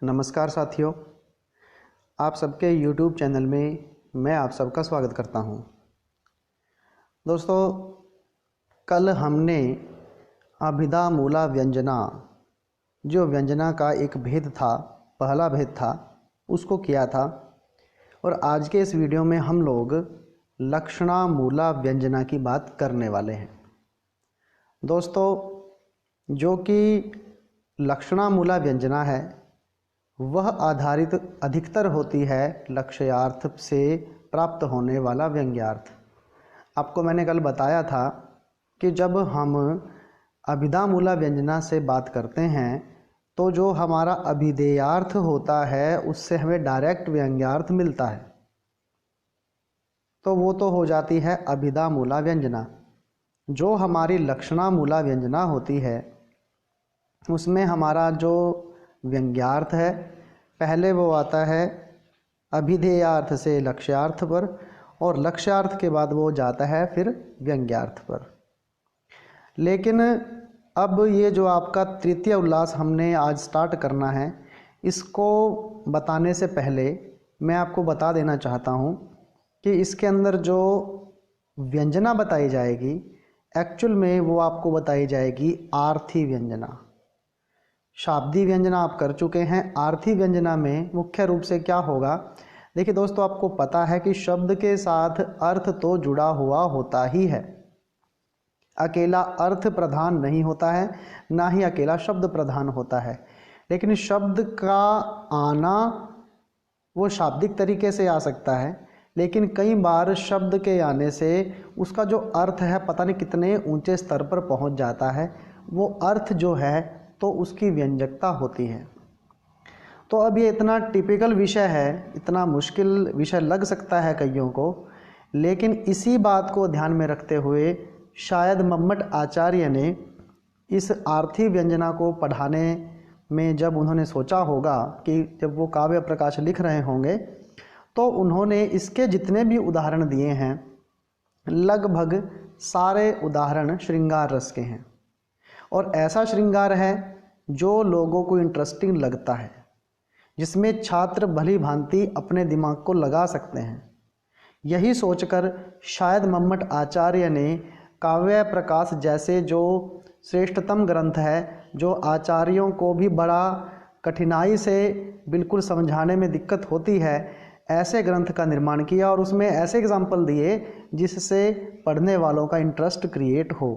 नमस्कार साथियों, आप सबके YouTube चैनल में मैं आप सबका स्वागत करता हूं। दोस्तों, कल हमने अभिधा मूला व्यंजना, जो व्यंजना का एक भेद था, पहला भेद था, उसको किया था। और आज के इस वीडियो में हम लोग लक्षणा मूला व्यंजना की बात करने वाले हैं। दोस्तों, जो कि लक्षणा मूला व्यंजना है वह आधारित अधिकतर होती है लक्ष्यार्थ से प्राप्त होने वाला व्यंग्यार्थ। आपको मैंने कल बताया था कि जब हम अभिधा मूला व्यंजना से बात करते हैं तो जो हमारा अभिधेयार्थ होता है उससे हमें डायरेक्ट व्यंग्यार्थ मिलता है, तो वो तो हो जाती है अभिधा मूला व्यंजना। जो हमारी लक्षणा मूला व्यंजना होती है उसमें हमारा जो व्यंग्यार्थ है पहले वो आता है अभिधेयार्थ से लक्ष्यार्थ पर, और लक्ष्यार्थ के बाद वो जाता है फिर व्यंग्यार्थ पर। लेकिन अब ये जो आपका तृतीय उल्लास हमने आज स्टार्ट करना है, इसको बताने से पहले मैं आपको बता देना चाहता हूँ कि इसके अंदर जो व्यंजना बताई जाएगी एक्चुअल में वो आपको बताई जाएगी आर्थी व्यंजना। शाब्दी व्यंजना आप कर चुके हैं, आर्थी व्यंजना में मुख्य रूप से क्या होगा। देखिए दोस्तों, आपको पता है कि शब्द के साथ अर्थ तो जुड़ा हुआ होता ही है, अकेला अर्थ प्रधान नहीं होता है, ना ही अकेला शब्द प्रधान होता है। लेकिन शब्द का आना वो शाब्दिक तरीके से आ सकता है, लेकिन कई बार शब्द के आने से उसका जो अर्थ है पता नहीं कितने ऊंचे स्तर पर पहुंच जाता है। वो अर्थ जो है तो उसकी व्यंजकता होती है। तो अब ये इतना टिपिकल विषय है, इतना मुश्किल विषय लग सकता है कईयों को, लेकिन इसी बात को ध्यान में रखते हुए शायद मम्मट आचार्य ने इस आर्थी व्यंजना को पढ़ाने में जब उन्होंने सोचा होगा कि जब वो काव्य प्रकाश लिख रहे होंगे तो उन्होंने इसके जितने भी उदाहरण दिए हैं लगभग सारे उदाहरण श्रृंगार रस के हैं, और ऐसा श्रृंगार है जो लोगों को इंटरेस्टिंग लगता है, जिसमें छात्र भली भांति अपने दिमाग को लगा सकते हैं। यही सोचकर शायद मम्मट आचार्य ने काव्य प्रकाश जैसे जो श्रेष्ठतम ग्रंथ है, जो आचार्यों को भी बड़ा कठिनाई से बिल्कुल समझाने में दिक्कत होती है, ऐसे ग्रंथ का निर्माण किया और उसमें ऐसे एग्जाम्पल दिए जिससे पढ़ने वालों का इंटरेस्ट क्रिएट हो।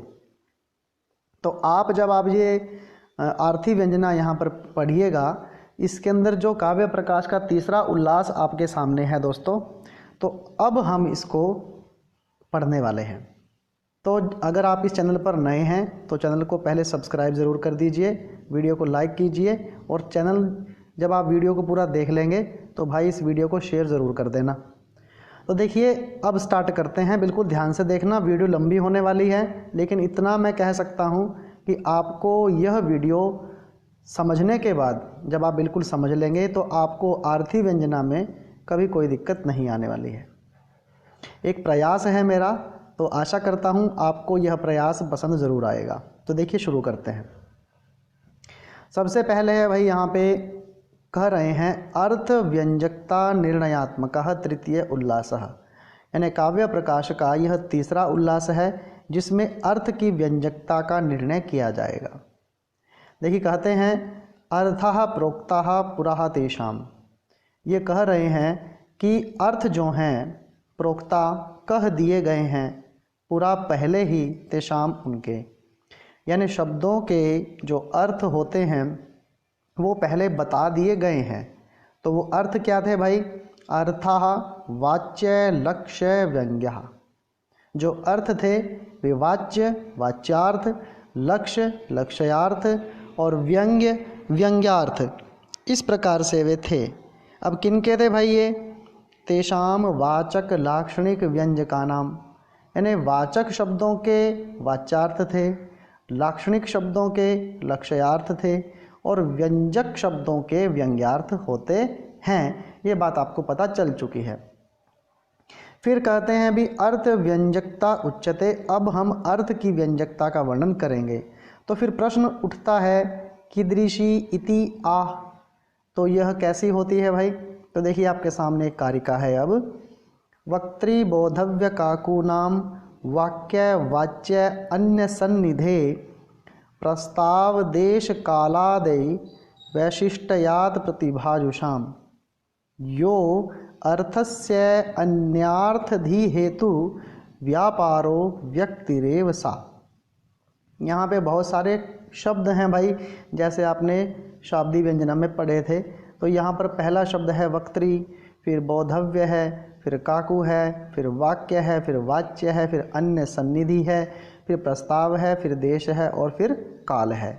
तो आप जब आप ये आर्थी व्यंजना यहाँ पर पढ़िएगा, इसके अंदर जो काव्य प्रकाश का तीसरा उल्लास आपके सामने है दोस्तों, तो अब हम इसको पढ़ने वाले हैं। तो अगर आप इस चैनल पर नए हैं तो चैनल को पहले सब्सक्राइब ज़रूर कर दीजिए, वीडियो को लाइक कीजिए, और चैनल जब आप वीडियो को पूरा देख लेंगे तो भाई इस वीडियो को शेयर ज़रूर कर देना। तो देखिए, अब स्टार्ट करते हैं। बिल्कुल ध्यान से देखना, वीडियो लंबी होने वाली है, लेकिन इतना मैं कह सकता हूँ कि आपको यह वीडियो समझने के बाद जब आप बिल्कुल समझ लेंगे तो आपको आर्थी व्यंजना में कभी कोई दिक्कत नहीं आने वाली है। एक प्रयास है मेरा, तो आशा करता हूँ आपको यह प्रयास पसंद ज़रूर आएगा। तो देखिए, शुरू करते हैं। सबसे पहले है भाई, यहाँ पे कह रहे हैं अर्थ व्यंजकता निर्णयात्मकः तृतीय उल्लासः, यानी काव्य प्रकाश का यह तीसरा उल्लास है जिसमें अर्थ की व्यंजकता का निर्णय किया जाएगा। देखिए, कहते हैं अर्थः प्रोक्ताः पुरः तेषाम्। ये कह रहे हैं कि अर्थ जो हैं प्रोक्ता कह दिए गए हैं, पूरा पहले ही तेषाम उनके, यानी शब्दों के जो अर्थ होते हैं वो पहले बता दिए गए हैं। तो वो अर्थ क्या थे भाई? अर्थः वाच्य लक्ष्य व्यंग्यः। जो अर्थ थे वे वाच्य वाच्यार्थ, लक्ष्य लक्ष्यार्थ और व्यंग्य व्यंग्यार्थ, इस प्रकार से वे थे। अब किनके थे भाई ये? तेषाम वाचक लाक्षणिक व्यंजकानाम, यानी वाचक शब्दों के वाच्यार्थ थे, लाक्षणिक शब्दों के लक्ष्यार्थ थे और व्यंजक शब्दों के व्यंग्यार्थ होते हैं। ये बात आपको पता चल चुकी है। फिर कहते हैं भी अर्थ व्यंजकता उच्यते। अब हम अर्थ की व्यंजकता का वर्णन करेंगे। तो फिर प्रश्न उठता है कीदृशी इति आह। तो यह कैसी होती है भाई? तो देखिए आपके सामने एक कारिका है। अब वक्त्री बोधव्य काकूनाम वाक्य वाच्य अन्य सन्निधे प्रस्ताव देश कालादय वैशिष्ट्यात् प्रतिभाजुषाम यो अर्थस्य अन्यार्थधि हेतु व्यापारो व्यक्तिरेव सा। यहाँ पे बहुत सारे शब्द हैं भाई, जैसे आपने शाब्दी व्यंजना में पढ़े थे। तो यहाँ पर पहला शब्द है वक्त्री, फिर बोधव्य है, फिर काकू है, फिर वाक्य है, फिर वाच्य है, फिर अन्य सन्निधि है, फिर प्रस्ताव है, फिर देश है और फिर काल है।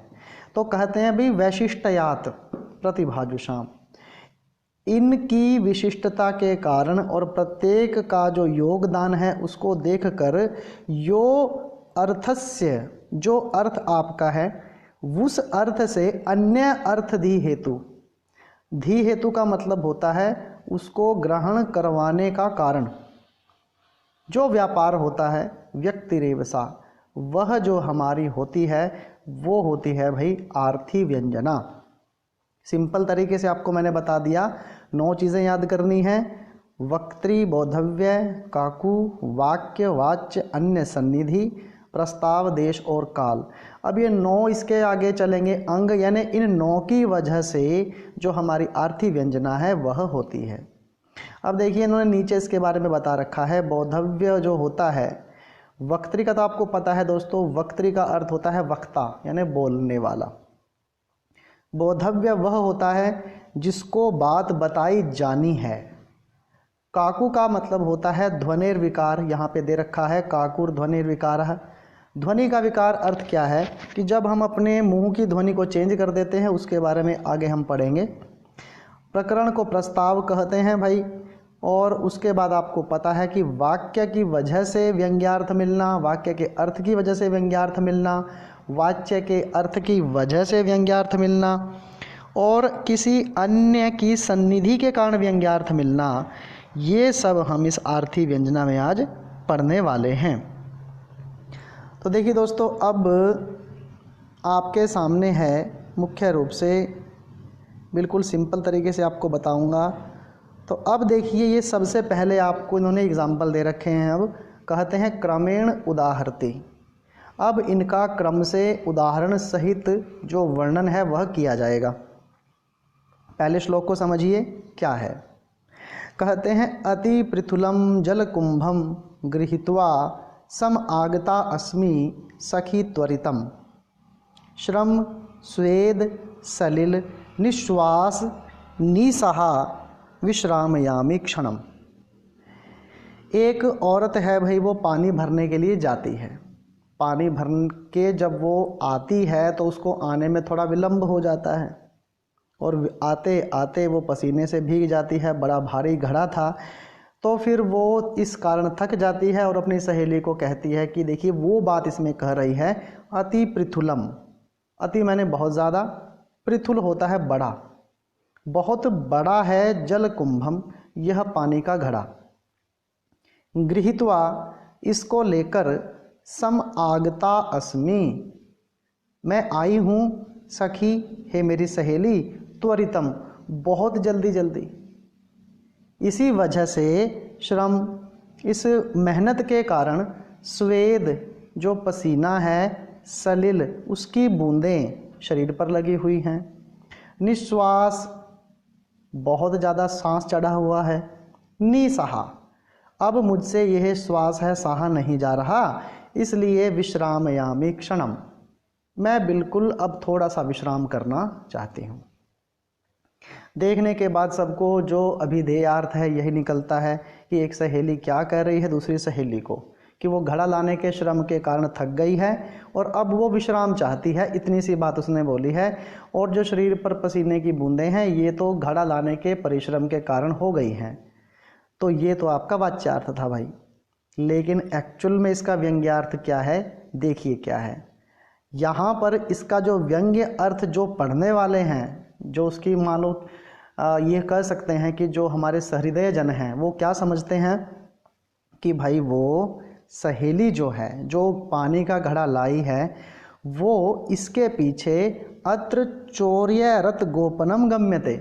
तो कहते हैं भाई वैशिष्ट्यात् प्रतिभाजुषाम, इनकी विशिष्टता के कारण और प्रत्येक का जो योगदान है उसको देखकर यो अर्थस्य, जो अर्थ आपका है उस अर्थ से अन्य अर्थ धी हेतु, धी हेतु का मतलब होता है उसको ग्रहण करवाने का कारण। जो व्यापार होता है व्यक्तिरेव सा, वह जो हमारी होती है वो होती है भाई आर्थी व्यंजना। सिंपल तरीके से आपको मैंने बता दिया, 9 चीज़ें याद करनी है। वक्त्री, बोधव्य, काकू, वाक्य, वाच्य, अन्य सन्निधि, प्रस्ताव, देश और काल। अब ये 9 इसके आगे चलेंगे अंग, यानी इन 9 की वजह से जो हमारी आर्थी व्यंजना है वह होती है। अब देखिए इन्होंने नीचे इसके बारे में बता रखा है। बोधव्य जो होता है, वक्त्री का तो आपको पता है दोस्तों, वक्त्री का अर्थ होता है वक्ता यानी बोलने वाला। बोधव्य वह होता है जिसको बात बताई जानी है। काकू का मतलब होता है ध्वनिर्विकार, यहाँ पे दे रखा है काकुर ध्वनिर्विकार है। ध्वनि का विकार अर्थ क्या है कि जब हम अपने मुंह की ध्वनि को चेंज कर देते हैं, उसके बारे में आगे हम पढ़ेंगे। प्रकरण को प्रस्ताव कहते हैं भाई। और उसके बाद आपको पता है कि वाक्य की वजह से व्यंग्यार्थ मिलना, वाक्य के अर्थ की वजह से व्यंग्यार्थ मिलना, वाच्य के अर्थ की वजह से व्यंग्यार्थ मिलना और किसी अन्य की सन्निधि के कारण व्यंग्यार्थ मिलना, ये सब हम इस आर्थी व्यंजना में आज पढ़ने वाले हैं। तो देखिए दोस्तों, अब आपके सामने है मुख्य रूप से, बिल्कुल सिंपल तरीके से आपको बताऊंगा। तो अब देखिए ये सबसे पहले आपको इन्होंने एग्जाम्पल दे रखे हैं। अब कहते हैं क्रमेण उदाहरते। अब इनका क्रम से उदाहरण सहित जो वर्णन है वह किया जाएगा। पहले श्लोक को समझिए क्या है। कहते हैं अति पृथुलम जल कुंभम गृहीत्वा सम आगता अस्मि सखी त्वरितम श्रम स्वेद सलिल निश्वास निसहा विश्रामयामि क्षणम। एक औरत है भाई, वो पानी भरने के लिए जाती है। पानी भर के जब वो आती है तो उसको आने में थोड़ा विलंब हो जाता है और आते आते वो पसीने से भीग जाती है। बड़ा भारी घड़ा था, तो फिर वो इस कारण थक जाती है और अपनी सहेली को कहती है कि देखिए वो बात इसमें कह रही है अति पृथुलम। अति मैंने बहुत ज़्यादा, पृथुल होता है बड़ा, बहुत बड़ा है जल कुंभम, यह पानी का घड़ा। गृहीत्वा इसको लेकर सम आगता अस्मि मैं आई हूँ, सखी हे मेरी सहेली, त्वरितम बहुत जल्दी जल्दी। इसी वजह से श्रम इस मेहनत के कारण, स्वेद जो पसीना है, सलिल उसकी बूंदें शरीर पर लगी हुई हैं, निश्वास बहुत ज़्यादा सांस चढ़ा हुआ है, निसहा अब मुझसे यह श्वास है सहा नहीं जा रहा, इसलिए विश्रामयामि क्षणम मैं बिल्कुल अब थोड़ा सा विश्राम करना चाहती हूँ। देखने के बाद सबको जो अभिधेयार्थ है यही निकलता है कि एक सहेली क्या कह रही है दूसरी सहेली को कि वो घड़ा लाने के श्रम के कारण थक गई है और अब वो विश्राम चाहती है, इतनी सी बात उसने बोली है। और जो शरीर पर पसीने की बूंदें हैं ये तो घड़ा लाने के परिश्रम के कारण हो गई हैं। तो ये तो आपका वाच्यार्थ था भाई, लेकिन एक्चुअल में इसका व्यंग्यार्थ क्या है देखिए क्या है। यहाँ पर इसका जो व्यंग्य अर्थ जो पढ़ने वाले हैं, जो उसकी मानो ये कह सकते हैं कि जो हमारे सहृदय जन हैं वो क्या समझते हैं कि भाई वो सहेली जो है जो पानी का घड़ा लाई है वो इसके पीछे अत्र चौर्य रत गोपनम गम्यते,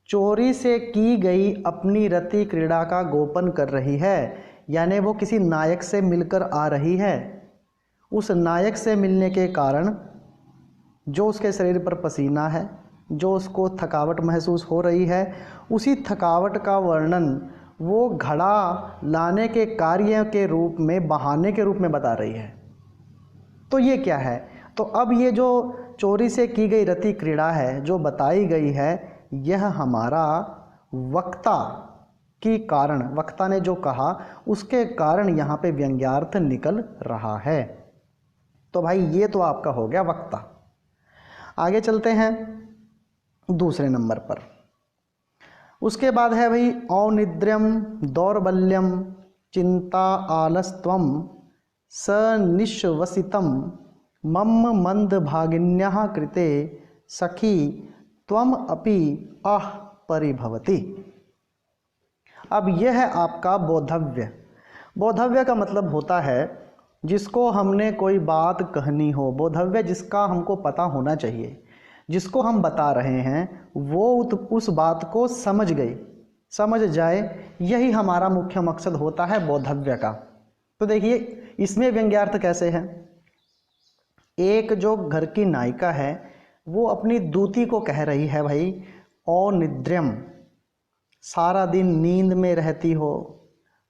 चोरी से की गई अपनी रति क्रीड़ा का गोपन कर रही है, यानी वो किसी नायक से मिलकर आ रही है। उस नायक से मिलने के कारण जो उसके शरीर पर पसीना है, जो उसको थकावट महसूस हो रही है, उसी थकावट का वर्णन वो घड़ा लाने के कार्य के रूप में, बहाने के रूप में बता रही है। तो ये क्या है? तो अब ये जो चोरी से की गई रति क्रीड़ा है जो बताई गई है, यह हमारा वक्ता की कारण, वक्ता ने जो कहा उसके कारण यहाँ पे व्यंग्यार्थ निकल रहा है। तो भाई ये तो आपका हो गया वक्ता। आगे चलते हैं दूसरे नंबर पर। उसके बाद है भाई औनिद्र्यम, दौर्बल्यम, चिंता, आलस्त्वम, सनिश्वसितम, मम मंद भागिन्यः कृते सखी त्वम अपि आह परिभवति। अब यह है आपका बोधव्य। बोधव्य का मतलब होता है जिसको हमने कोई बात कहनी हो, बोधव्य जिसका हमको पता होना चाहिए, जिसको हम बता रहे हैं वो उस बात को समझ गई, समझ जाए, यही हमारा मुख्य मकसद होता है बोधव्य का। तो देखिए इसमें व्यंग्यार्थ कैसे है। एक जो घर की नायिका है वो अपनी दूती को कह रही है, भाई औनिद्र्यम, सारा दिन नींद में रहती हो,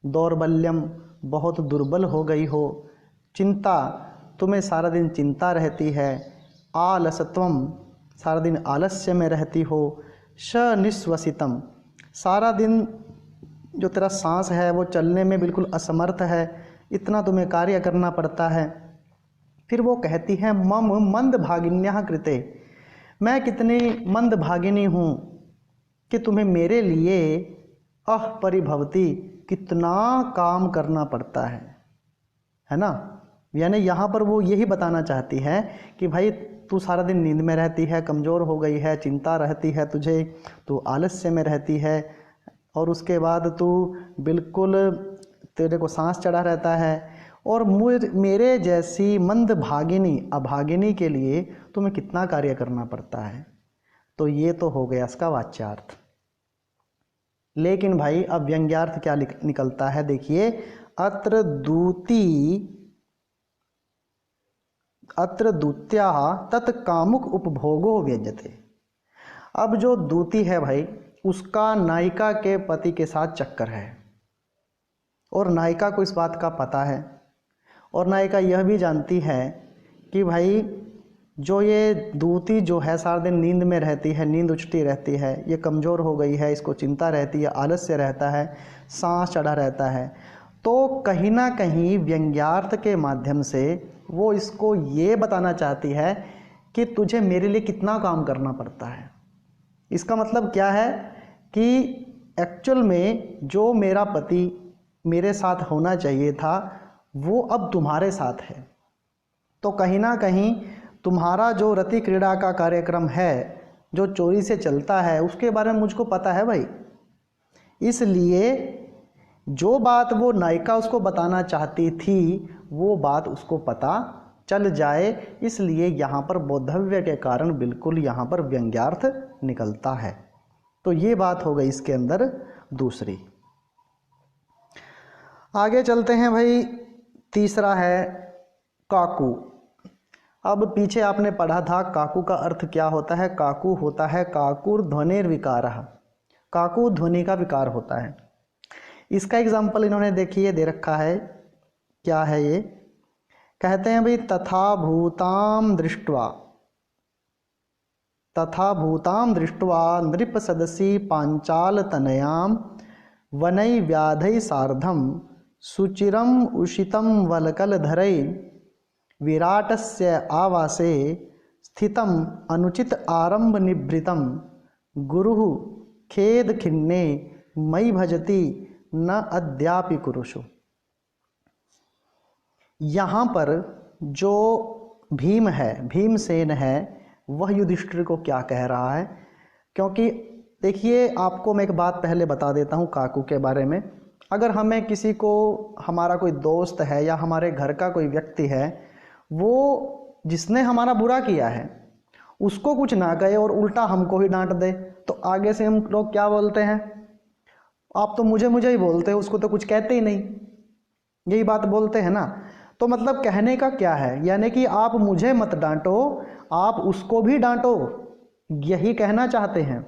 दौर्बल्यम, बहुत दुर्बल हो गई हो, चिंता, तुम्हें सारा दिन चिंता रहती है, आलसत्वम, सारा दिन आलस्य में रहती हो, शनिश्वसितम, सारा दिन जो तेरा सांस है वो चलने में बिल्कुल असमर्थ है, इतना तुम्हें कार्य करना पड़ता है। फिर वो कहती है मम मंद भागिन्यः कृते, मैं कितनी मंद भागिनी हूँ कि तुम्हें मेरे लिए अह परिभवती, कितना काम करना पड़ता है ना। यानी यहाँ पर वो यही बताना चाहती है कि भाई तू सारा दिन नींद में रहती है, कमज़ोर हो गई है, चिंता रहती है तुझे, तू आलस्य में रहती है, और उसके बाद तू बिल्कुल, तेरे को सांस चढ़ा रहता है, और मेरे जैसी मंद भागिनी, अभागिनी के लिए तुम्हें कितना कार्य करना पड़ता है। तो ये तो हो गया इसका वाच्यार्थ। लेकिन भाई अब व्यंग्यार्थ क्या निकलता है, देखिए, अत्र दूत्या तत्कामुक उपभोगो व्यज्यते। अब जो दूती है भाई उसका नायिका के पति के साथ चक्कर है, और नायिका को इस बात का पता है, और नायिका यह भी जानती है कि भाई जो ये दूती जो है सारा दिन नींद में रहती है, नींद उचटी रहती है, ये कमज़ोर हो गई है, इसको चिंता रहती है, आलस्य रहता है, सांस चढ़ा रहता है। तो कहीं ना कहीं व्यंग्यार्थ के माध्यम से वो इसको ये बताना चाहती है कि तुझे मेरे लिए कितना काम करना पड़ता है। इसका मतलब क्या है कि एक्चुअल में जो मेरा पति मेरे साथ होना चाहिए था वो अब तुम्हारे साथ है। तो कहीं ना कहीं तुम्हारा जो रति क्रीड़ा का कार्यक्रम है जो चोरी से चलता है उसके बारे में मुझको पता है भाई। इसलिए जो बात वो नायिका उसको बताना चाहती थी वो बात उसको पता चल जाए, इसलिए यहाँ पर बोधव्य के कारण बिल्कुल यहाँ पर व्यंग्यार्थ निकलता है। तो ये बात हो गई इसके अंदर दूसरी। आगे चलते हैं भाई, तीसरा है काकू। अब पीछे आपने पढ़ा था काकू का अर्थ क्या होता है। काकू होता है काकुर ध्वनिर्विकारः, काकू ध्वनि का विकार होता है। इसका एग्जाम्पल इन्होंने देखिए दे रखा है, क्या है ये, कहते हैं भाई तथा भूताम दृष्ट्वा नृप सदसी पांचाल तनयाम वनै व्याधै सार्धम सुचिरम उषितम वलकल धरै विराटस्य आवासे स्थितम अनुचित आरंभ निभृतम गुरुः खेद खिन्ने मयि भजति न अद्यापि कुरुषु। यहाँ पर जो भीम है, भीमसेन है, वह युधिष्ठिर को क्या कह रहा है। क्योंकि देखिए आपको मैं एक बात पहले बता देता हूँ काकू के बारे में। अगर हमें किसी को, हमारा कोई दोस्त है या हमारे घर का कोई व्यक्ति है, वो जिसने हमारा बुरा किया है उसको कुछ ना कहे और उल्टा हमको ही डांट दे, तो आगे से हम लोग क्या बोलते हैं, आप तो मुझे मुझे ही बोलते हो, उसको तो कुछ कहते ही नहीं, यही बात बोलते हैं ना। तो मतलब कहने का क्या है, यानी कि आप मुझे मत डांटो, आप उसको भी डांटो, यही कहना चाहते हैं।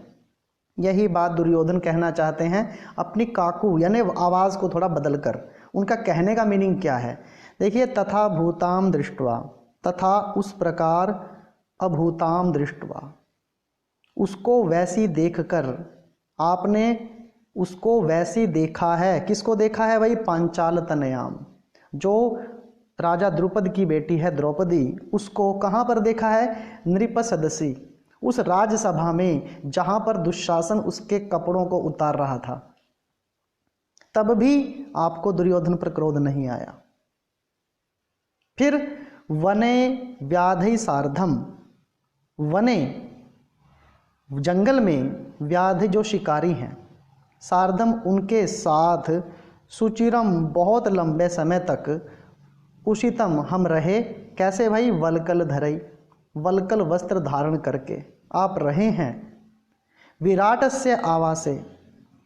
यही बात दुर्योधन कहना चाहते हैं अपनी काकू यानी आवाज़ को थोड़ा बदल कर। उनका कहने का मीनिंग क्या है, देखिए, तथा भूताम दृष्टवा, तथा उस प्रकार, अभूताम दृष्टवा, उसको वैसी देखकर, आपने उसको वैसी देखा है। किसको देखा है भाई, पांचाल तनयाम, जो राजा द्रुपद की बेटी है द्रौपदी, उसको कहाँ पर देखा है, नृप सदसी, उस राजसभा में जहाँ पर दुशासन उसके कपड़ों को उतार रहा था, तब भी आपको दुर्योधन पर क्रोध नहीं आया। फिर वने व्याधि सार्धम, वने जंगल में, व्याधि जो शिकारी हैं, सार्धम उनके साथ, सुचिरम बहुत लंबे समय तक, उषितम हम रहे, कैसे भाई, वलकल धरई, वलकल वस्त्र धारण करके आप रहे हैं। विराट से आवासे,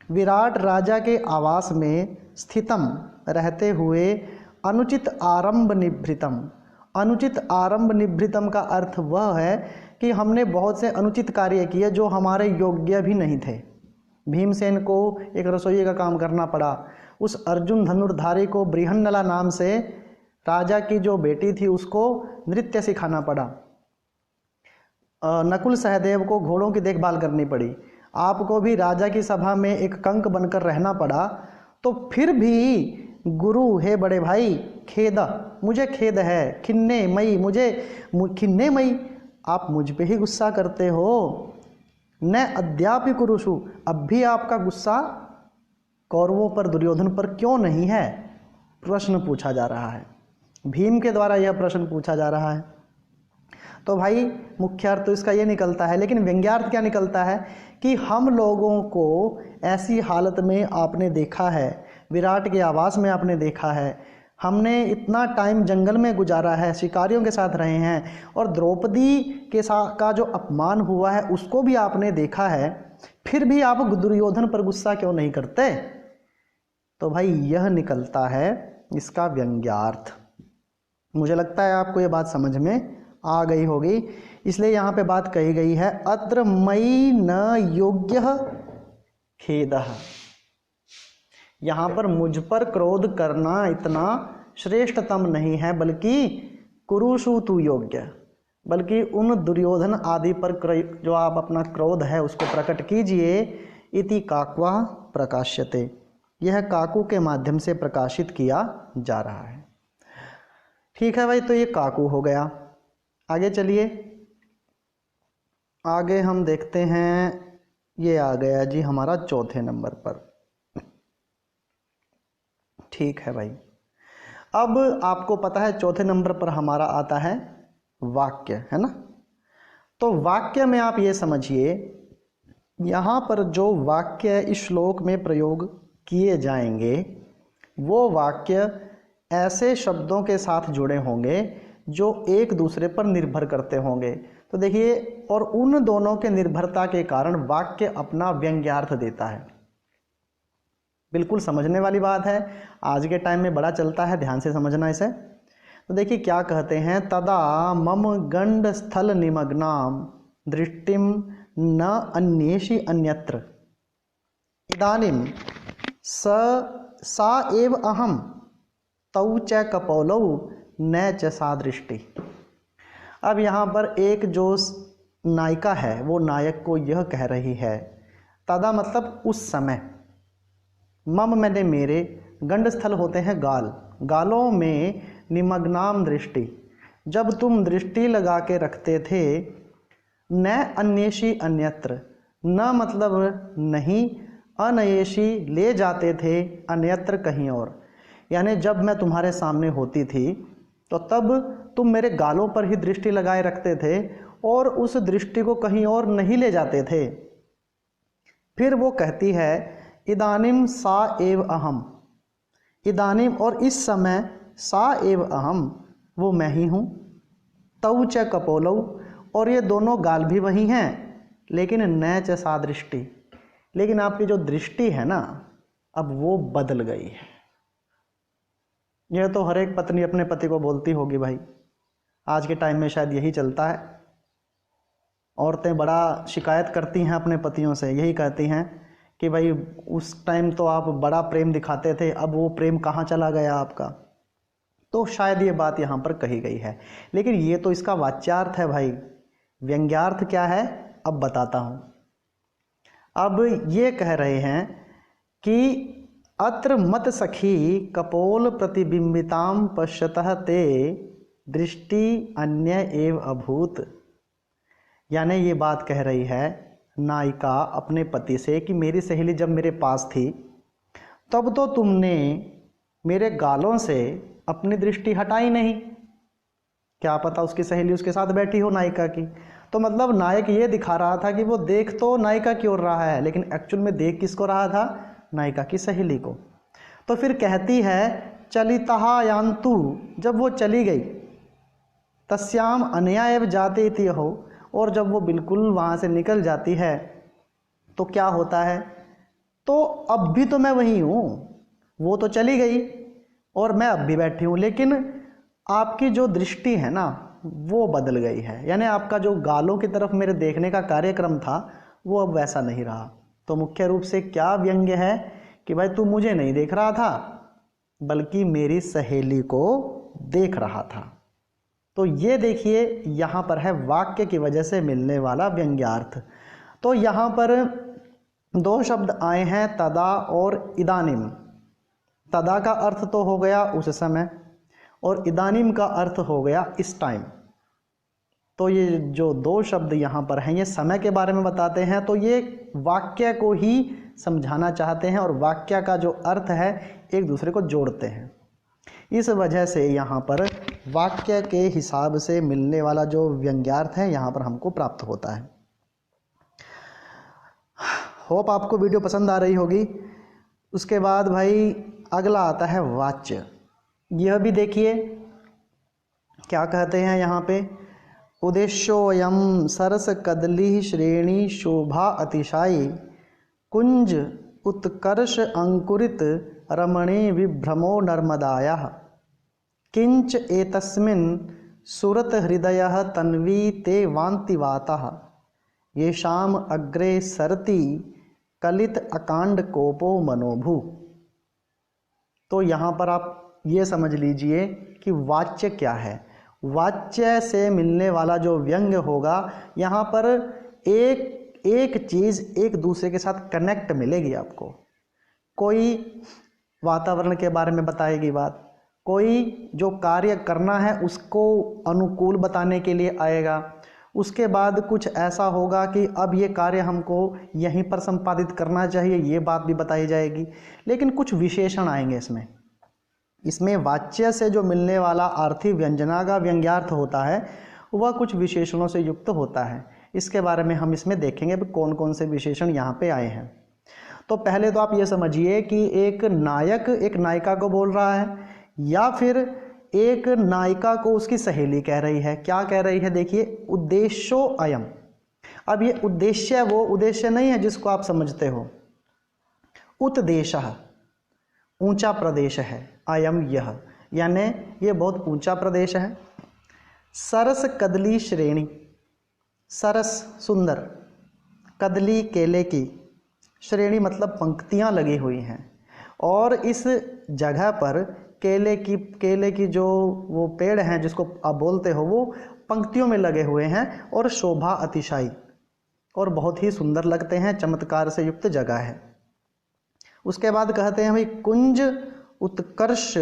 विराट राजा के आवास में, स्थितम रहते हुए, अनुचित आरंभ निभृतम, अनुचित आरंभ निभृतम का अर्थ वह है कि हमने बहुत से अनुचित कार्य किए जो हमारे योग्य भी नहीं थे। भीमसेन को एक रसोई का काम करना पड़ा, उस अर्जुन धनुर्धारी को बृहन्नला नाम से राजा की जो बेटी थी उसको नृत्य सिखाना पड़ा, नकुल सहदेव को घोड़ों की देखभाल करनी पड़ी, आपको भी राजा की सभा में एक कंक बनकर रहना पड़ा। तो फिर भी गुरु, हे बड़े भाई, खेद, मुझे खेद है, खिन्ने मई, मुझे खिन्ने मई, आप मुझ पे ही गुस्सा करते हो, न अद्यापि कुरुषु, अब भी आपका गुस्सा कौरवों पर, दुर्योधन पर क्यों नहीं है, प्रश्न पूछा जा रहा है, भीम के द्वारा यह प्रश्न पूछा जा रहा है। तो भाई मुख्य अर्थ तो इसका ये निकलता है, लेकिन व्यंग्यार्थ क्या निकलता है कि हम लोगों को ऐसी हालत में आपने देखा है, विराट के आवास में आपने देखा है, हमने इतना टाइम जंगल में गुजारा है, शिकारियों के साथ रहे हैं, और द्रौपदी के साथ का जो अपमान हुआ है उसको भी आपने देखा है, फिर भी आप दुर्योधन पर गुस्सा क्यों नहीं करते। तो भाई यह निकलता है इसका व्यंग्यार्थ। मुझे लगता है आपको ये बात समझ में आ गई होगी, इसलिए यहाँ पे बात कही गई है, अत्र मयि न योग्य खेदः, यहाँ पर मुझ पर क्रोध करना इतना श्रेष्ठतम नहीं है, बल्कि कुरुषु तु योग्य, बल्कि उन दुर्योधन आदि पर जो आप अपना क्रोध है उसको प्रकट कीजिए। इति काक्वा प्रकाश्यते, यह काकू के माध्यम से प्रकाशित किया जा रहा है। ठीक है भाई, तो ये काकू हो गया। आगे चलिए, आगे हम देखते हैं, ये आ गया जी हमारा चौथे नंबर पर। ठीक है भाई, अब आपको पता है चौथे नंबर पर हमारा आता है वाक्य, है ना। तो वाक्य में आप ये समझिए, यहाँ पर जो वाक्य इस श्लोक में प्रयोग किए जाएंगे वो वाक्य ऐसे शब्दों के साथ जुड़े होंगे जो एक दूसरे पर निर्भर करते होंगे। तो देखिए, और उन दोनों के निर्भरता के कारण वाक्य अपना व्यंग्यार्थ देता है। बिल्कुल समझने वाली बात है, आज के टाइम में बड़ा चलता है, ध्यान से समझना इसे। तो देखिए क्या कहते हैं, तदा मम गंड स्थल निमग्नाम दृष्टिम न अन्येषि अन्यत्र, इदानीम सा एव अहम तौ च कपौलौ न च सा दृष्टि। अब यहाँ पर एक जो नायिका है वो नायक को यह कह रही है, तदा मतलब उस समय, मम मैंने मेरे, गंड स्थल होते हैं गाल, गालों में, निमग्नाम दृष्टि, जब तुम दृष्टि लगा के रखते थे, न अन्येषि अन्यत्र, न मतलब नहीं, अनयेषि ले जाते थे, अन्यत्र कहीं और, यानी जब मैं तुम्हारे सामने होती थी तो तब तुम मेरे गालों पर ही दृष्टि लगाए रखते थे और उस दृष्टि को कहीं और नहीं ले जाते थे। फिर वो कहती है, इदानीम सा एव अहम, इदानीम और इस समय, सा एव अहम वो मैं ही हूँ, तौ च कपोलौ और ये दोनों गाल भी वही हैं, लेकिन न च सा दृष्टि, लेकिन आपकी जो दृष्टि है ना अब वो बदल गई है। यह तो हर एक पत्नी अपने पति को बोलती होगी भाई, आज के टाइम में शायद यही चलता है। औरतें बड़ा शिकायत करती हैं अपने पतियों से, यही कहती हैं कि भाई उस टाइम तो आप बड़ा प्रेम दिखाते थे, अब वो प्रेम कहाँ चला गया आपका। तो शायद ये बात यहाँ पर कही गई है, लेकिन ये तो इसका वाच्यार्थ है भाई। व्यंग्यार्थ क्या है अब बताता हूँ। अब ये कह रहे हैं कि अत्र मत सखी कपोल प्रतिबिंबिताम पश्यतः ते दृष्टि अन्य एव अभूत। यानी ये बात कह रही है नायिका अपने पति से कि मेरी सहेली जब मेरे पास थी तब तो तुमने मेरे गालों से अपनी दृष्टि हटाई नहीं। क्या पता उसकी सहेली उसके साथ बैठी हो नायिका की। तो मतलब नायक ये दिखा रहा था कि वो देख तो नायिका की ओर रहा है, लेकिन एक्चुअल में देख किसको रहा था? नायिका की सहेली को। तो फिर कहती है चलितहा यान्तु, जब वो चली गई, तस्याम अनया एव जाते इति हो, और जब वो बिल्कुल वहाँ से निकल जाती है तो क्या होता है? तो अब भी तो मैं वहीं हूँ, वो तो चली गई और मैं अब भी बैठी हूँ, लेकिन आपकी जो दृष्टि है ना वो बदल गई है। यानी आपका जो गालों की तरफ मेरे देखने का कार्यक्रम था वो अब वैसा नहीं रहा। तो मुख्य रूप से क्या व्यंग्य है कि भाई तू मुझे नहीं देख रहा था बल्कि मेरी सहेली को देख रहा था। तो ये देखिए यहाँ पर है वाक्य की वजह से मिलने वाला व्यंग्यार्थ। तो यहाँ पर दो शब्द आए हैं तदा और इदानीम। तदा का अर्थ तो हो गया उस समय और इदानीम का अर्थ हो गया इस टाइम। तो ये जो दो शब्द यहाँ पर हैं ये समय के बारे में बताते हैं, तो ये वाक्य को ही समझाना चाहते हैं और वाक्य का जो अर्थ है एक दूसरे को जोड़ते हैं। इस वजह से यहाँ पर वाक्य के हिसाब से मिलने वाला जो व्यंग्यार्थ है यहाँ पर हमको प्राप्त होता है। होप आपको वीडियो पसंद आ रही होगी। उसके बाद भाई अगला आता है वाच्य। यह भी देखिए क्या कहते हैं यहाँ पे, उद्देश्योऽयं सरस कदली श्रेणी शोभा अतिशायी कुंज उत्कर्ष अंकुरित रमणी विभ्रमो नर्मदायाः किंच एतस्मिन् सुरत हृदयः तन्वी ते वान्तिवातः येषाम् अग्रे सरति कलित अकांड कोपो मनोभू। तो यहाँ पर आप ये समझ लीजिए कि वाच्य क्या है। वाच्य से मिलने वाला जो व्यंग्य होगा यहाँ पर एक चीज़ एक दूसरे के साथ कनेक्ट मिलेगी आपको। कोई वातावरण के बारे में बताएगी बात, कोई जो कार्य करना है उसको अनुकूल बताने के लिए आएगा, उसके बाद कुछ ऐसा होगा कि अब ये कार्य हमको यहीं पर संपादित करना चाहिए, ये बात भी बताई जाएगी। लेकिन कुछ विशेषण आएंगे इसमें वाच्य से जो मिलने वाला आर्थी व्यंजना का व्यंग्यार्थ होता है वह कुछ विशेषणों से युक्त होता है। इसके बारे में हम इसमें देखेंगे कौन कौन से विशेषण यहाँ पे आए हैं। तो पहले तो आप ये समझिए कि एक नायक एक नायिका को बोल रहा है या फिर एक नायिका को उसकी सहेली कह रही है। क्या कह रही है? देखिए उद्देश्यो अयम। अब ये उद्देश्य वो उद्देश्य नहीं है जिसको आप समझते हो। उत्देशः ऊंचा प्रदेश है, अयम यह, यानी ये बहुत ऊंचा प्रदेश है। सरस कदली श्रेणी, सरस सुंदर, कदली केले की, श्रेणी मतलब पंक्तियां लगी हुई हैं, और इस जगह पर केले की जो वो पेड़ हैं जिसको आप बोलते हो वो पंक्तियों में लगे हुए हैं और शोभा अतिशायी और बहुत ही सुंदर लगते हैं, चमत्कार से युक्त जगह है। उसके बाद कहते हैं भाई कुंज उत्कर्ष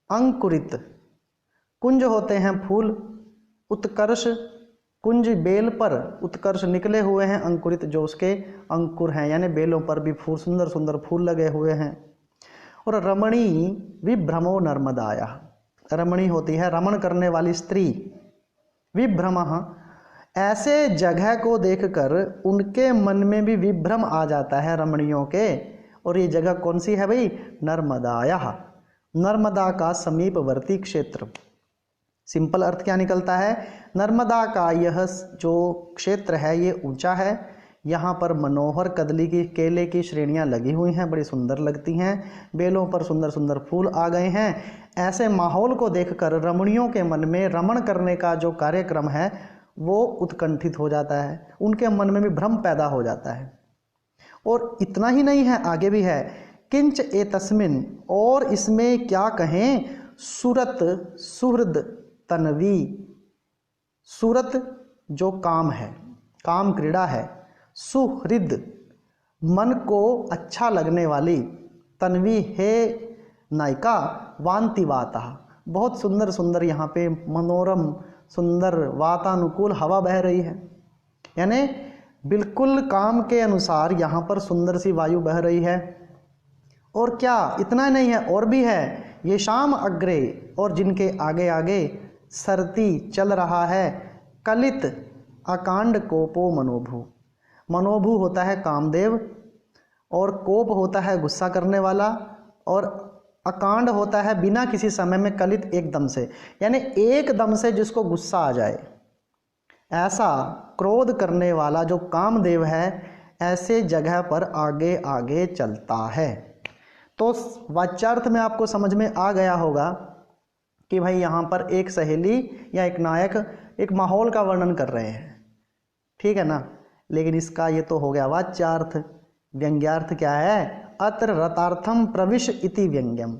अंकुरित। कुंज होते हैं फूल, उत्कर्ष कुंज बेल पर, उत्कर्ष निकले हुए हैं, अंकुरित जो उसके अंकुर हैं यानी बेलों पर भी फूल सुंदर सुंदर फूल लगे हुए हैं। और रमणी विभ्रमो नर्मदाया, रमणी होती है रमण करने वाली स्त्री। विभ्रमः ऐसे जगह को देखकर उनके मन में भी विभ्रम आ जाता है रमणियों के। और ये जगह कौन सी है भाई? नर्मदाया, नर्मदा का समीपवर्ती क्षेत्र। सिंपल अर्थ क्या निकलता है, नर्मदा का यह जो क्षेत्र है ये ऊंचा है, यहाँ पर मनोहर कदली की केले की श्रेणियाँ लगी हुई हैं, बड़ी सुंदर लगती हैं, बेलों पर सुंदर सुंदर फूल आ गए हैं। ऐसे माहौल को देखकर रमणियों के मन में रमण करने का जो कार्यक्रम है वो उत्कंठित हो जाता है, उनके मन में भी भ्रम पैदा हो जाता है। और इतना ही नहीं है, आगे भी है, किंच एतस्मिन, और इसमें क्या कहें, सुरत सुहृद तन्वी, सुरत जो काम है, काम क्रीड़ा है, सुहृद मन को अच्छा लगने वाली, तन्वी है नायिका, वांति वाता, बहुत सुंदर सुंदर यहाँ पे मनोरम सुंदर वातानुकूल हवा बह रही है, यानी बिल्कुल काम के अनुसार यहाँ पर सुंदर सी वायु बह रही है। और क्या इतना नहीं है, और भी है, ये शाम अग्रे, और जिनके आगे आगे सरती चल रहा है, कलित अकांड कोपो मनोभू, मनोभू होता है कामदेव, और कोप होता है गुस्सा करने वाला, और अकांड होता है बिना किसी समय में कलित एकदम से, यानी एकदम से जिसको गुस्सा आ जाए, ऐसा क्रोध करने वाला जो कामदेव है ऐसे जगह पर आगे आगे चलता है। तो वाच्यार्थ में आपको समझ में आ गया होगा कि भाई यहाँ पर एक सहेली या एक नायक एक माहौल का वर्णन कर रहे हैं, ठीक है ना। लेकिन इसका ये तो हो गया वाच्यार्थ। व्यंग्यार्थ क्या है, अत्र रतार्थम प्रविश इति व्यंग्यम।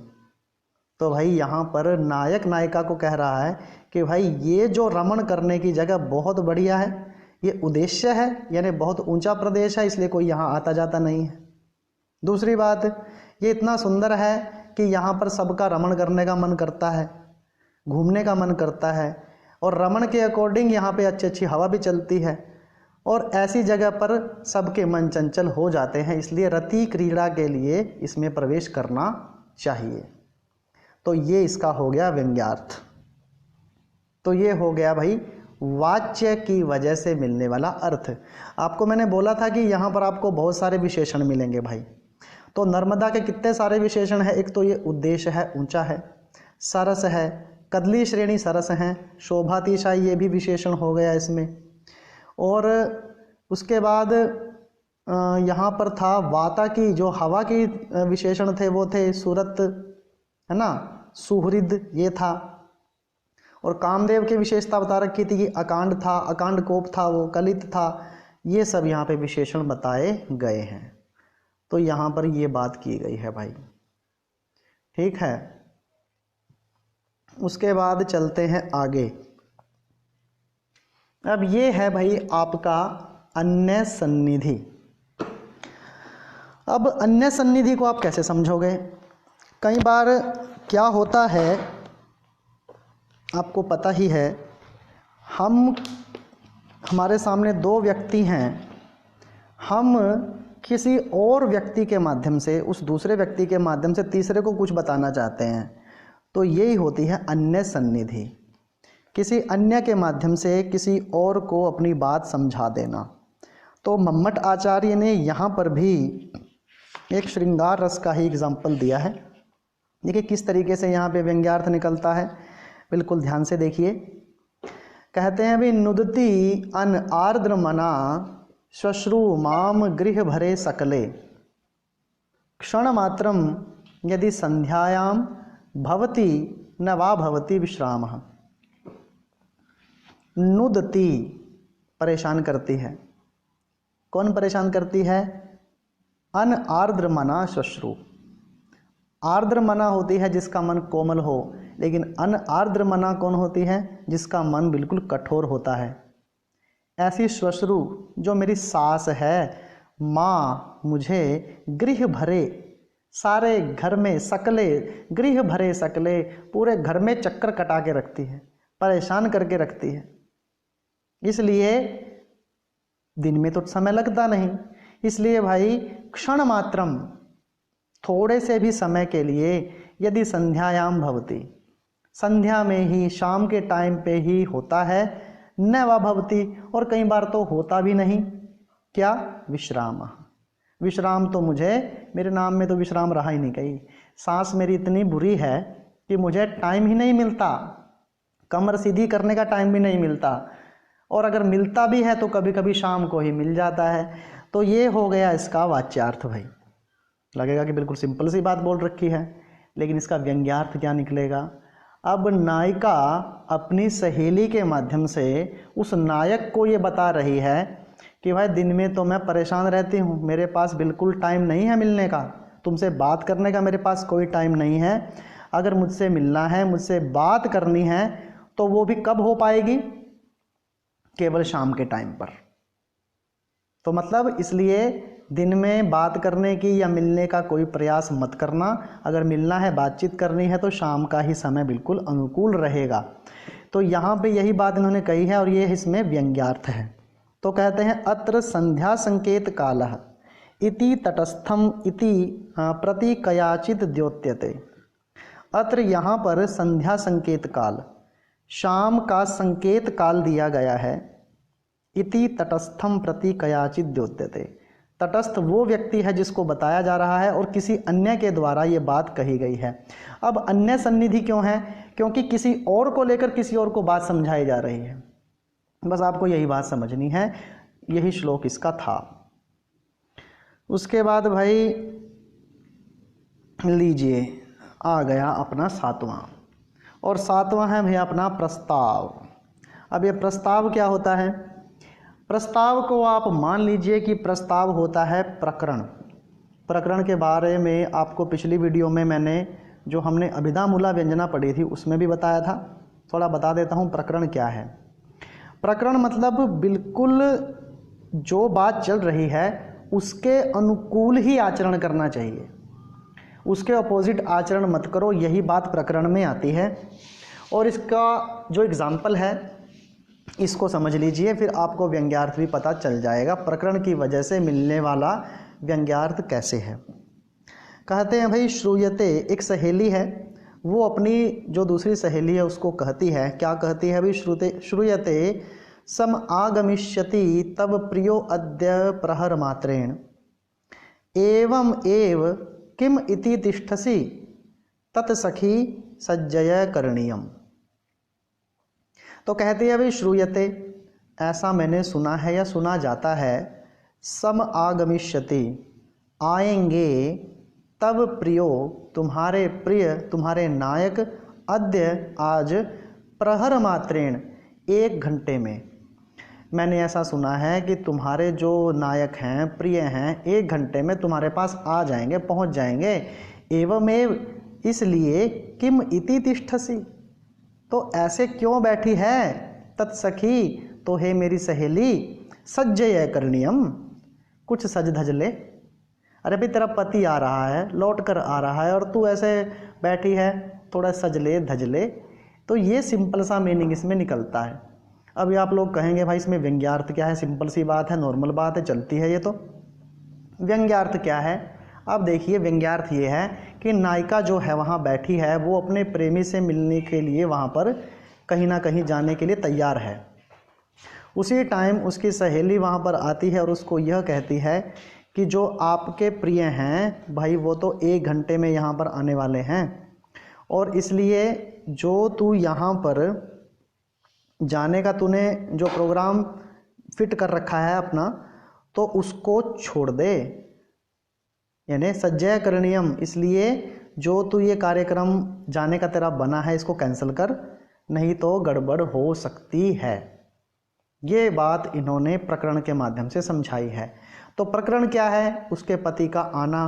तो भाई यहाँ पर नायक नायिका को कह रहा है कि भाई ये जो रमण करने की जगह बहुत बढ़िया है, ये उद्देश्य है, यानी बहुत ऊंचा प्रदेश है, इसलिए कोई यहाँ आता जाता नहीं है। दूसरी बात, ये इतना सुंदर है कि यहाँ पर सबका रमण करने का मन करता है, घूमने का मन करता है, और रमण के अकॉर्डिंग यहाँ पे अच्छी अच्छी हवा भी चलती है, और ऐसी जगह पर सबके मन चंचल हो जाते हैं, इसलिए रति क्रीड़ा के लिए इसमें प्रवेश करना चाहिए। तो ये इसका हो गया व्यंग्यार्थ। तो ये हो गया भाई वाच्य की वजह से मिलने वाला अर्थ। आपको मैंने बोला था कि यहाँ पर आपको बहुत सारे विशेषण मिलेंगे भाई। तो नर्मदा के कितने सारे विशेषण हैं, एक तो ये उद्देश्य है, ऊंचा है, सरस है, कदली श्रेणी सरस हैं, शोभातिशाई ये भी विशेषण हो गया इसमें। और उसके बाद यहाँ पर था वाता की जो हवा की विशेषण थे वो थे सूरत, है ना, सुहृद ये था। और कामदेव की विशेषता बता रखी थी कि अकांड था, अकांड कोप था, वो कलित था, ये सब यहाँ पे विशेषण बताए गए हैं। तो यहाँ पर ये बात की गई है भाई, ठीक है। उसके बाद चलते हैं आगे। अब ये है भाई आपका अन्य सन्निधि। अब अन्य सन्निधि को आप कैसे समझोगे? कई बार क्या होता है आपको पता ही है, हमारे सामने दो व्यक्ति हैं, हम किसी और व्यक्ति के माध्यम से, उस दूसरे व्यक्ति के माध्यम से तीसरे को कुछ बताना चाहते हैं, तो यही होती है अन्य सन्निधि। किसी अन्य के माध्यम से किसी और को अपनी बात समझा देना। तो मम्मट आचार्य ने यहाँ पर भी एक श्रृंगार रस का ही एग्जाम्पल दिया है। देखिए किस तरीके से यहाँ पे व्यंग्यार्थ निकलता है, बिल्कुल ध्यान से देखिए। कहते हैं भी नुदती अन आर्द्र मना श्वश्रु माम गृह भरे सकले, क्षण मात्रम यदि संध्यायाम भवति न वा भवति विश्रामः। नुदती परेशान करती है। कौन परेशान करती है? अन आर्द्र मना श्वश्रु। आर्द्र मना होती है जिसका मन कोमल हो, लेकिन अन आर्द्र मना कौन होती है? जिसका मन बिल्कुल कठोर होता है। ऐसी श्वश्रु जो मेरी सास है, माँ मुझे गृह भरे, सारे घर में सकले, गृह भरे सकले, पूरे घर में चक्कर कटा के रखती है, परेशान करके रखती है। इसलिए दिन में तो समय लगता नहीं, इसलिए भाई क्षण मात्रम, थोड़े से भी समय के लिए, यदि संध्यायाम भवति, संध्या में ही, शाम के टाइम पे ही होता है, न वा भवति, और कई बार तो होता भी नहीं, क्या? विश्राम। विश्राम तो मुझे, मेरे नाम में तो विश्राम रहा ही नहीं। कहीं सांस मेरी इतनी बुरी है कि मुझे टाइम ही नहीं मिलता कमर सीधी करने का टाइम भी नहीं मिलता, और अगर मिलता भी है तो कभी कभी शाम को ही मिल जाता है। तो ये हो गया इसका वाच्यार्थ भाई। लगेगा कि बिल्कुल सिंपल सी बात बोल रखी है, लेकिन इसका व्यंग्यार्थ क्या निकलेगा। अब नायिका अपनी सहेली के माध्यम से उस नायक को ये बता रही है कि भाई दिन में तो मैं परेशान रहती हूँ, मेरे पास बिल्कुल टाइम नहीं है मिलने का, तुमसे बात करने का मेरे पास कोई टाइम नहीं है। अगर मुझसे मिलना है, मुझसे बात करनी है, तो वो भी कब हो पाएगी, केवल शाम के टाइम पर। तो मतलब इसलिए दिन में बात करने की या मिलने का कोई प्रयास मत करना। अगर मिलना है, बातचीत करनी है, तो शाम का ही समय बिल्कुल अनुकूल रहेगा। तो यहाँ पे यही बात इन्होंने कही है और ये इसमें व्यंग्यार्थ है। तो कहते हैं अत्र संध्या संकेत कालः इति तटस्थम इति प्रति कयाचित द्योत्यते। अत्र यहाँ पर संध्या संकेत काल, शाम का संकेत काल दिया गया है। इति तटस्थम प्रति कयाचित द्योत्यते, तटस्थ वो व्यक्ति है जिसको बताया जा रहा है और किसी अन्य के द्वारा ये बात कही गई है। अब अन्य सन्निधि क्यों है, क्योंकि किसी और को लेकर किसी और को बात समझाई जा रही है। बस आपको यही बात समझनी है, यही श्लोक इसका था। उसके बाद भाई लीजिए आ गया अपना 7वां, और 7वां है भैया अपना प्रस्ताव। अब ये प्रस्ताव क्या होता है, प्रस्ताव को आप मान लीजिए कि प्रस्ताव होता है प्रकरण। प्रकरण के बारे में आपको पिछली वीडियो में मैंने जो हमने अभिधा मूला व्यंजना पढ़ी थी उसमें भी बताया था। थोड़ा बता देता हूँ प्रकरण क्या है। प्रकरण मतलब बिल्कुल जो बात चल रही है उसके अनुकूल ही आचरण करना चाहिए, उसके अपोजिट आचरण मत करो, यही बात प्रकरण में आती है। और इसका जो एग्जाम्पल है इसको समझ लीजिए, फिर आपको व्यंग्यार्थ भी पता चल जाएगा प्रकरण की वजह से मिलने वाला व्यंग्यार्थ कैसे है। कहते हैं भाई श्रूयते, एक सहेली है, वो अपनी जो दूसरी सहेली है उसको कहती है, क्या कहती है भाई, श्रूयते सम आगमिष्यति तब प्रियो अद्य प्रहर मात्रेण एवं एव किम इति तिष्ठसि तत्सखी सज्जय करणीयम। तो कहती है भाई श्रूयते, ऐसा मैंने सुना है या सुना जाता है, सम आगमिष्यति, आएंगे, तब प्रियो, तुम्हारे प्रिय, तुम्हारे नायक, अद्य, आज, प्रहर मात्रेण, 1 घंटे में। मैंने ऐसा सुना है कि तुम्हारे जो नायक हैं, प्रिय हैं, 1 घंटे में तुम्हारे पास आ जाएंगे, पहुंच जाएंगे। एवमेव, इसलिए, किम इति तिष्ठसि, तो ऐसे क्यों बैठी है, तत्सखी, तो हे मेरी सहेली, सज्जय करणीयम, कुछ सज धज ले। अरे भाई तेरा पति आ रहा है, लौट कर आ रहा है, और तू ऐसे बैठी है, थोड़ा सज ले धज ले। तो ये सिंपल सा मीनिंग इसमें निकलता है। अभी आप लोग कहेंगे भाई इसमें व्यंग्यार्थ क्या है, सिंपल सी बात है, नॉर्मल बात है, चलती है ये तो। व्यंग्यार्थ क्या है, अब देखिए व्यंग्यार्थ ये है कि नायिका जो है वहाँ बैठी है, वो अपने प्रेमी से मिलने के लिए वहाँ पर कहीं ना कहीं जाने के लिए तैयार है। उसी टाइम उसकी सहेली वहाँ पर आती है और उसको यह कहती है कि जो आपके प्रिय हैं भाई वो तो 1 घंटे में यहाँ पर आने वाले हैं, और इसलिए जो तू यहाँ पर जाने का तूने जो प्रोग्राम फिट कर रखा है अपना, तो उसको छोड़ दे, यानी सज्जय करणीयम, इसलिए जो तू ये कार्यक्रम जाने का तेरा बना है इसको कैंसिल कर, नहीं तो गड़बड़ हो सकती है। ये बात इन्होंने प्रकरण के माध्यम से समझाई है। तो प्रकरण क्या है, उसके पति का आना,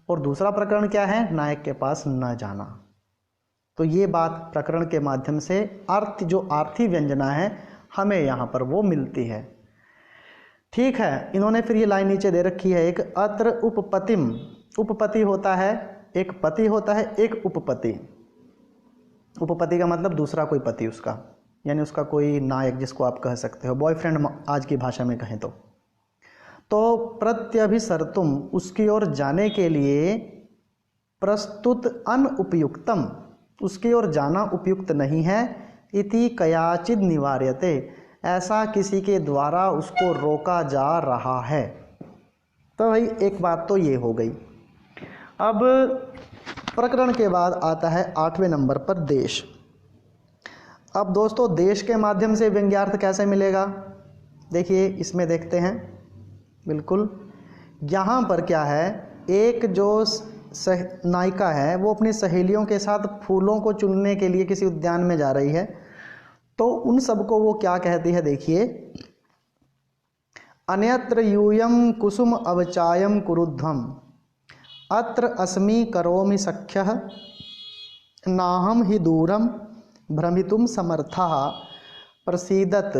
और दूसरा प्रकरण क्या है, नायक के पास न जाना। तो ये बात प्रकरण के माध्यम से अर्थ, जो आर्थी व्यंजना है, हमें यहाँ पर वो मिलती है। ठीक है, इन्होंने फिर ये लाइन नीचे दे रखी है एक, अत्र उपपतिम, उपपति होता है, एक पति होता है, एक उपपति। उपपति का मतलब दूसरा कोई पति उसका, यानी उसका कोई नायक जिसको आप कह सकते हो, बॉयफ्रेंड आज की भाषा में कहें तो प्रत्यभिसर्तुम, उसकी ओर जाने के लिए, प्रस्तुत अनुपयुक्तम, उसकी ओर जाना उपयुक्त नहीं है, इति कयाचिद निवार्यते, ऐसा किसी के द्वारा उसको रोका जा रहा है। तो भाई एक बात तो ये हो गई। अब प्रकरण के बाद आता है 8वें नंबर पर देश। अब दोस्तों देश के माध्यम से व्यंग्यार्थ कैसे मिलेगा, देखिए इसमें देखते हैं। बिल्कुल यहाँ पर क्या है, एक जो नायिका है वो अपनी सहेलियों के साथ फूलों को चुनने के लिए किसी उद्यान में जा रही है। तो उन सबको वो क्या कहती है, देखिए, अन्यत्र यूयम कुसुम अवचायम कुरुध्वम अत्र अस्मि करोमि सख्यः नाहम हि दूरम भ्रमितुम समर्थः प्रसीदत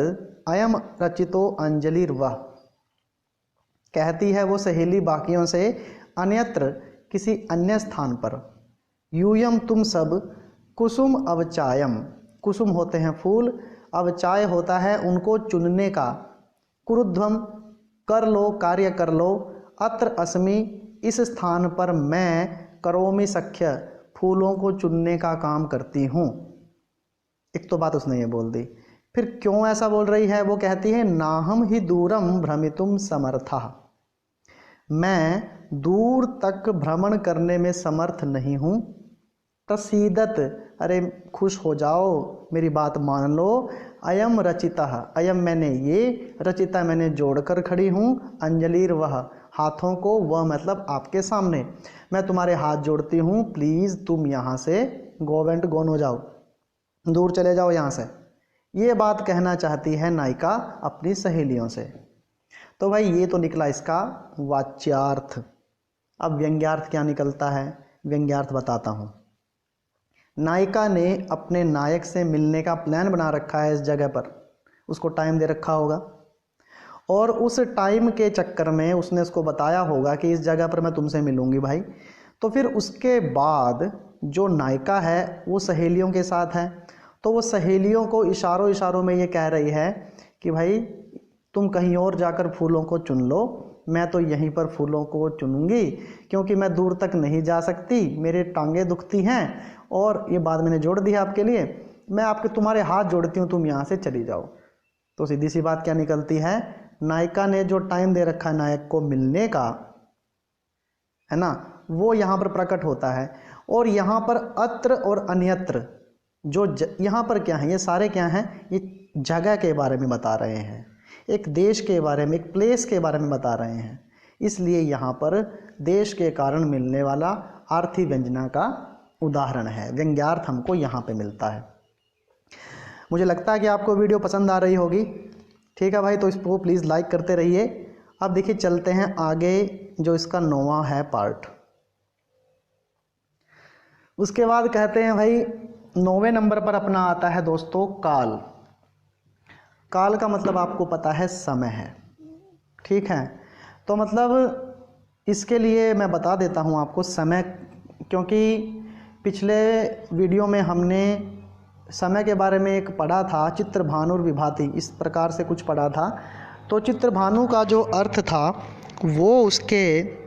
अयम रचितो अंजलिर्वः। कहती है वो सहेली बाकियों से, अन्यत्र किसी अन्य स्थान पर, यूयम तुम सब, कुसुम अवचायम, कुसुम होते हैं फूल, अवचाय होता है उनको चुनने का, कुरुध्वम कर लो, कार्य कर लो, अत्र अस्मि इस स्थान पर मैं, करोमि सख्य फूलों को चुनने का काम करती हूँ। एक तो बात उसने ये बोल दी। फिर क्यों ऐसा बोल रही है, वो कहती है नाहम ही दूरम भ्रमितुम समर्था, मैं दूर तक भ्रमण करने में समर्थ नहीं हूँ। प्रसीदत, अरे खुश हो जाओ, मेरी बात मान लो। अयम रचिता, अयम मैंने ये, रचिता मैंने जोड़कर खड़ी हूँ, अंजलिर वह हाथों को, वह मतलब आपके सामने, मैं तुम्हारे हाथ जोड़ती हूँ, प्लीज़ तुम यहाँ से गो एंड गोन हो जाओ, दूर चले जाओ यहाँ से। ये बात कहना चाहती है नायिका अपनी सहेलियों से। तो भाई ये तो निकला इसका वाच्यार्थ। अब व्यंग्यार्थ क्या निकलता है, व्यंग्यार्थ बताता हूँ। नायिका ने अपने नायक से मिलने का प्लान बना रखा है इस जगह पर, उसको टाइम दे रखा होगा, और उस टाइम के चक्कर में उसने उसको बताया होगा कि इस जगह पर मैं तुमसे मिलूंगी भाई। तो फिर उसके बाद जो नायिका है वो सहेलियों के साथ है, तो वो सहेलियों को इशारों इशारों में ये कह रही है कि भाई तुम कहीं और जाकर फूलों को चुन लो, मैं तो यहीं पर फूलों को चुनूंगी, क्योंकि मैं दूर तक नहीं जा सकती, मेरे टांगें दुखती हैं, और ये बात मैंने जोड़ दी है आपके लिए, मैं आपके तुम्हारे हाथ जोड़ती हूँ, तुम यहाँ से चली जाओ। तो सीधी सी बात क्या निकलती है, नायिका ने जो टाइम दे रखा है नायक को मिलने का, है ना, वो यहाँ पर प्रकट होता है। और यहाँ पर अत्र और अन्यत्र जो यहाँ पर क्या है, ये सारे क्या हैं, ये जगह के बारे में बता रहे हैं, एक देश के बारे में, एक प्लेस के बारे में बता रहे हैं। इसलिए यहाँ पर देश के कारण मिलने वाला आर्थी व्यंजना का उदाहरण है, व्यंग्यार्थ हमको यहाँ पे मिलता है। मुझे लगता है कि आपको वीडियो पसंद आ रही होगी। ठीक है भाई, तो इसको प्लीज़ लाइक करते रहिए। अब देखिए चलते हैं आगे, जो इसका 9वां है पार्ट। उसके बाद कहते हैं भाई 9वें नंबर पर अपना आता है दोस्तों काल। काल का मतलब आपको पता है समय है, ठीक है। तो मतलब इसके लिए मैं बता देता हूँ आपको समय, क्योंकि पिछले वीडियो में हमने समय के बारे में एक पढ़ा था, चित्रभानुर विभाति, इस प्रकार से कुछ पढ़ा था। तो चित्रभानु का जो अर्थ था वो उसके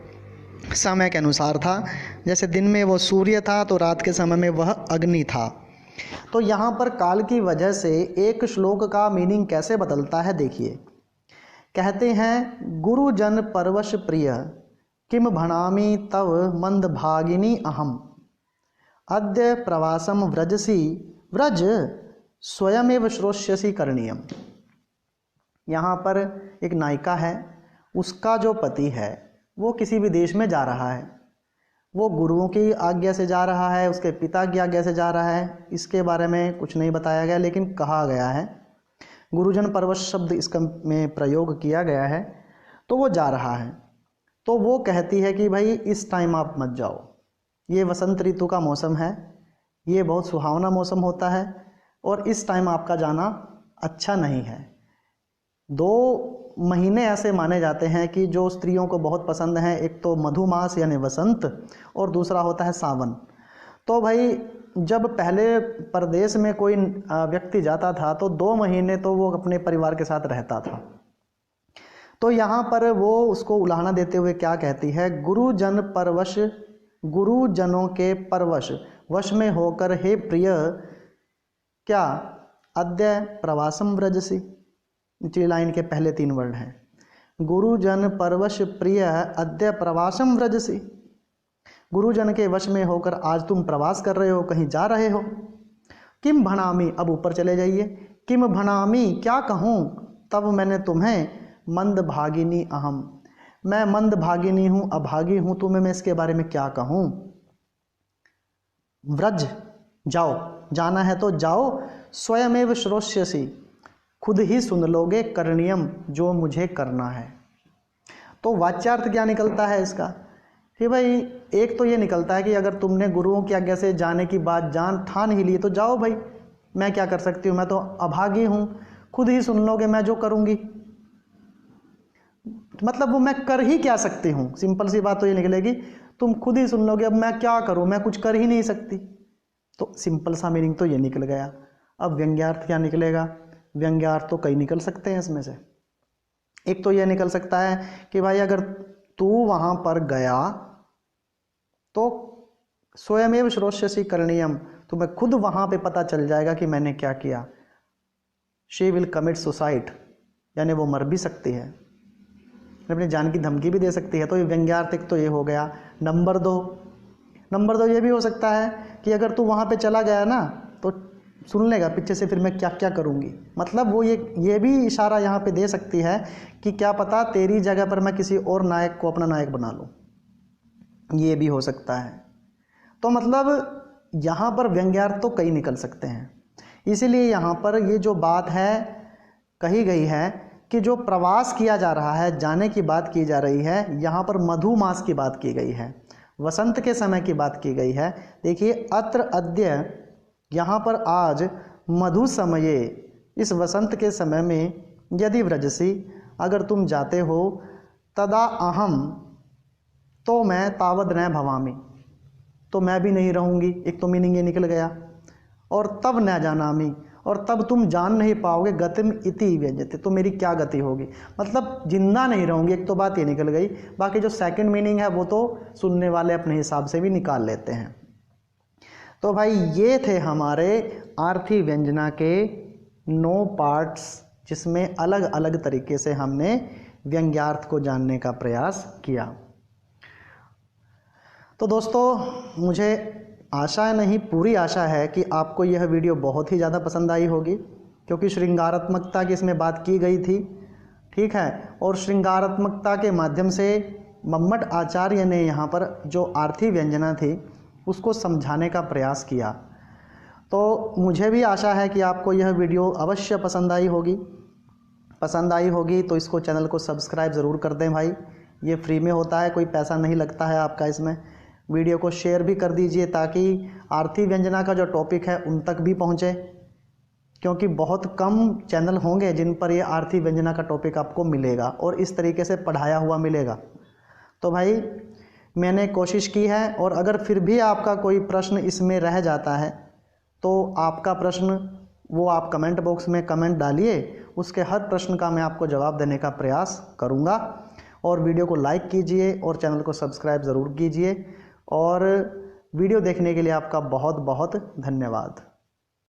समय के अनुसार था, जैसे दिन में वो सूर्य था तो रात के समय में वह अग्नि था। तो यहाँ पर काल की वजह से एक श्लोक का मीनिंग कैसे बदलता है, देखिए। कहते हैं गुरुजन परवश प्रिय किम भणामि तव मंद भागिनी अहम अद्य प्रवासम व्रजसी व्रज स्वयमेव श्रोष्यसि करणीयम। यहाँ पर एक नायिका है, उसका जो पति है वो किसी भी देश में जा रहा है, वो गुरुओं की आज्ञा से जा रहा है, उसके पिता की आज्ञा से जा रहा है, इसके बारे में कुछ नहीं बताया गया, लेकिन कहा गया है, गुरुजन परवश शब्द इसका में प्रयोग किया गया है। तो वो जा रहा है, तो वो कहती है कि भाई इस टाइम आप मत जाओ, ये वसंत ऋतु का मौसम है, ये बहुत सुहावना मौसम होता है, और इस टाइम आपका जाना अच्छा नहीं है। 2 महीने ऐसे माने जाते हैं कि जो स्त्रियों को बहुत पसंद हैं, एक तो मधुमास यानी वसंत, और दूसरा होता है सावन। तो भाई जब पहले परदेश में कोई व्यक्ति जाता था तो 2 महीने तो वो अपने परिवार के साथ रहता था। तो यहाँ पर वो उसको उलाहना देते हुए क्या कहती है, गुरुजन परवश, गुरुजनों के परवश, वश में होकर, हे प्रिय, क्या अद्य प्रवासम व्रजसी, निचली लाइन के पहले 3 वर्ड हैं, गुरुजन परवश प्रिय अद्य प्रवासम व्रजसी, गुरुजन के वश में होकर आज तुम प्रवास कर रहे हो, कहीं जा रहे हो। किम भणामि, अब ऊपर चले जाइए, किम भणामि, क्या कहूँ, तब मैंने तुम्हें मंद भागिनी अहम, मैं मंद भागिनी हूँ, अभागी हूँ, तुम्हें मैं इसके बारे में क्या कहूँ। व्रज, जाओ, जाना है तो जाओ, स्वयमेव श्रोष्यसि, खुद ही सुन लोगे, करणीयम, जो मुझे करना है। तो वाच्यार्थ क्या निकलता है इसका कि भाई एक तो ये निकलता है कि अगर तुमने गुरुओं की आज्ञा से जाने की बात जान ठान ही ली तो जाओ भाई, मैं क्या कर सकती हूँ, मैं तो अभागी हूँ, खुद ही सुन लोगे मैं जो करूँगी, मतलब वो मैं कर ही क्या सकती हूँ, सिंपल सी बात तो ये निकलेगी, तुम खुद ही सुन लोगे, अब मैं क्या करूँ, मैं कुछ कर ही नहीं सकती। तो सिंपल सा मीनिंग तो ये निकल गया। अब व्यंग्यार्थ क्या निकलेगा, व्यंग्यार्थ तो कई निकल सकते हैं इसमें से। एक तो यह निकल सकता है कि भाई अगर तू वहां पर गया तो स्वयमेव श्रोष्यसि करणीयम, तुम्हें खुद वहां पे पता चल जाएगा कि मैंने क्या किया। शी विल कमिट सुसाइड, यानी वो मर भी सकती है, अपनी जान की धमकी भी दे सकती है। तो ये व्यंग्यार्थ एक तो ये हो गया। नंबर दो ये भी हो सकता है कि अगर तू वहां पे चला गया ना तो सुन लेगा पीछे से, फिर मैं क्या क्या करूँगी, मतलब वो ये भी इशारा यहाँ पे दे सकती है कि क्या पता तेरी जगह पर मैं किसी और नायक को अपना नायक बना लूँ, ये भी हो सकता है। तो मतलब यहाँ पर व्यंग्यार्थ तो कई निकल सकते हैं। इसीलिए यहाँ पर ये जो बात है कही गई है कि जो प्रवास किया जा रहा है, जाने की बात की जा रही है, यहाँ पर मधुमास की बात की गई है, वसंत के समय की बात की गई है। देखिए अत्र अद्य, यहाँ पर आज, मधु समये, इस वसंत के समय में, यदि व्रजसी, अगर तुम जाते हो, तदा अहम, तो मैं, तावद न भवामि, तो मैं भी नहीं रहूँगी, एक तो मीनिंग ये निकल गया। और तब न जानामि, और तब तुम जान नहीं पाओगे, गतिम इति व्यंजते, तो मेरी क्या गति होगी, मतलब जिंदा नहीं रहूँगी, एक तो बात ये निकल गई। बाकी जो सेकंड मीनिंग है वो तो सुनने वाले अपने हिसाब से भी निकाल लेते हैं। तो भाई ये थे हमारे आर्थी व्यंजना के 9 पार्ट्स, जिसमें अलग अलग तरीके से हमने व्यंग्यार्थ को जानने का प्रयास किया। तो दोस्तों मुझे आशा नहीं, पूरी आशा है कि आपको यह वीडियो बहुत ही ज़्यादा पसंद आई होगी, क्योंकि श्रृंगारात्मकता की इसमें बात की गई थी, ठीक है। और श्रृंगारात्मकता के माध्यम से मम्मट आचार्य ने यहाँ पर जो आर्थी व्यंजना थी उसको समझाने का प्रयास किया। तो मुझे भी आशा है कि आपको यह वीडियो अवश्य पसंद आई होगी। तो इसको, चैनल को सब्सक्राइब ज़रूर कर दें भाई, ये फ्री में होता है, कोई पैसा नहीं लगता है आपका इसमें। वीडियो को शेयर भी कर दीजिए ताकि आर्थी व्यंजना का जो टॉपिक है उन तक भी पहुँचे, क्योंकि बहुत कम चैनल होंगे जिन पर ये आर्थी व्यंजना का टॉपिक आपको मिलेगा और इस तरीके से पढ़ाया हुआ मिलेगा। तो भाई मैंने कोशिश की है, और अगर फिर भी आपका कोई प्रश्न इसमें रह जाता है तो आपका प्रश्न वो आप कमेंट बॉक्स में कमेंट डालिए, उसके हर प्रश्न का मैं आपको जवाब देने का प्रयास करूँगा। और वीडियो को लाइक कीजिए और चैनल को सब्सक्राइब ज़रूर कीजिए, और वीडियो देखने के लिए आपका बहुत बहुत धन्यवाद।